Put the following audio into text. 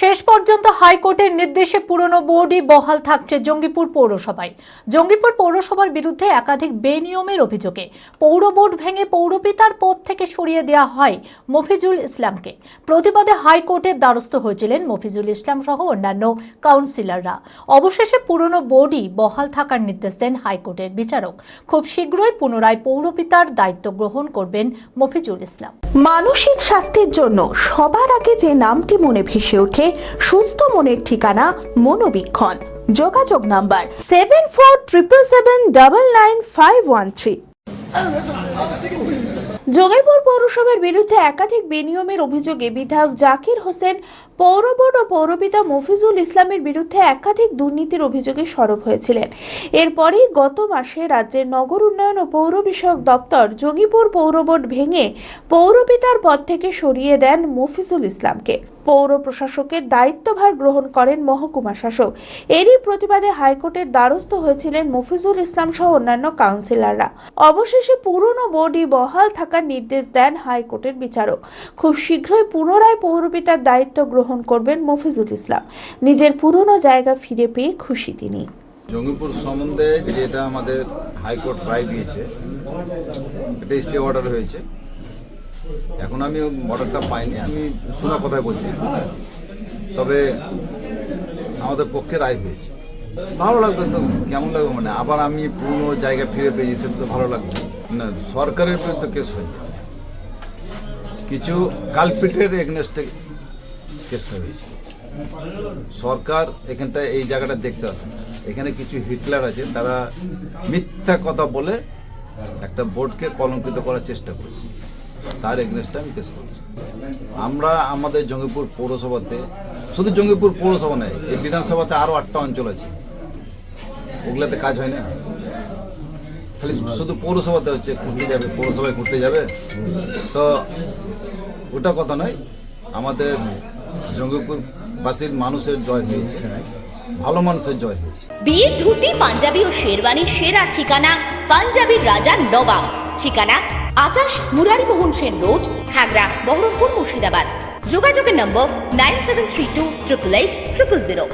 শেষ পর্যন্ত হাইকোর্টের নির্দেশে পুরনো বোর্ডই বহাল থাকছে জঙ্গিপুর পৌরসভায়। জঙ্গিপুর পৌরসভার বিরুদ্ধে একাধিক বেনিয়মের অভিযোগে পৌর বোর্ড ভেঙে পৌরপিতার পদ থেকে সরিয়ে দেওয়া হয় মফিজুল ইসলামকে। প্রতিবাদে হাইকোর্টের দ্বারস্থ হয়েছিলেন মফিজুল ইসলাম সহ অন্যান্য কাউন্সিলররা। অবশেষে পুরনো বোর্ডই বহাল থাকার নির্দেশ দেন হাইকোর্টের বিচারক। খুব শীঘ্রই পুনরায় পৌরপিতার দায়িত্ব গ্রহণ করবেন মফিজুল ইসলাম। মানসিক স্বাস্থ্যের জন্য সবার আগে যে নামটি মনে ভেসে ওঠে সুস্থ মনের ঠিকানা মনোবীক্ষণ। যোগাযোগ নাম্বার 7477799513। জঙ্গিপুর পৌরসভার বিরুদ্ধে একাধিক বেনিয়মের অভিযোগে বিধায়ক জাকির হোসেন পৌর বোর্ড ও পৌরপিতা মফিজুল ইসলামের বিরুদ্ধে একাধিক দুর্নীতির অভিযোগে সরব হয়েছিলেন। এরপরই গত মাসে রাজ্যের নগর উন্নয়ন ও পৌর বিষয়ক দপ্তর জঙ্গিপুর পৌর বোর্ড ভেঙে পৌরপিতার পদ থেকে সরিয়ে দেন মফিজুল ইসলামকে। পৌর প্রশাসকের দায়িত্বভার গ্রহণ করেন মহকুমা শাসক। এরই প্রতিবাদে হাইকোর্টের দ্বারস্থ হয়েছিলেন মফিজুল ইসলাম সহ অন্যান্য কাউন্সিলররা। অবশেষে পুরনো বোর্ডই বহাল থাকার নির্দেশ দেন হাইকোর্টের বিচারক। খুব শীঘ্রই পুনরায় পৌরপিতার দায়িত্ব গ্রহণ করবেন মফিজুল ইসলাম। নিজের পুরনো জায়গা ফিরে পেয়ে খুশি তিনি। জঙ্গিপুর সম্বন্ধে যেটা আমাদের হাইকোর্ট রায় দিয়েছে, এটা স্টে অর্ডার হয়েছে। এখন আমি অর্ডারটা পাইনি, আমি শোনা কথাই বলছি, তবে আমাদের পক্ষে রায় হয়েছে। ভালো লাগবে তো, কেমন লাগবে মানে আবার আমি পুরনো জায়গা ফিরে পেয়েছি, সেটা তো ভালো লাগবে না। সরকারের বিরুদ্ধে কেস হয়নি, কিছু কালপিটের এগনেস্টে কেসটা হয়েছে। সরকার এখানটায় এই জায়গাটা দেখতে আসে না। এখানে কিছু হিটলার আছে, তারা মিথ্যা কথা বলে একটা বোর্ডকে কলঙ্কিত করার চেষ্টা করছে, তার এগনেস্টে আমি কেস করছি। আমরা আমাদের জঙ্গিপুর পৌরসভাতে, শুধু জঙ্গিপুর পৌরসভা নয়, এই বিধানসভাতে আরও 8টা অঞ্চল আছে, ওগুলাতে কাজ হয় না। খালি শুধু পৌরসভাতে হচ্ছে, ঘুরতে যাবে, পৌরসভায় ঘুরতে যাবে, তো ওটা কথা নয়। আমাদের জঙ্গিপুরবাসীর মানুষের জয় হয়েছে, ভালো মানুষের জয় হয়েছে। বিয়ের ধুতি, পাঞ্জাবি ও শেরওয়ানির সেরা ঠিকানা পাঞ্জাবির রাজা নবাব। ঠিকানা 28 মুরারিমোহন সেন রোড, খাগড়া, বহরমপুর, মুর্শিদাবাদ। যোগাযোগের নম্বর 9732880000।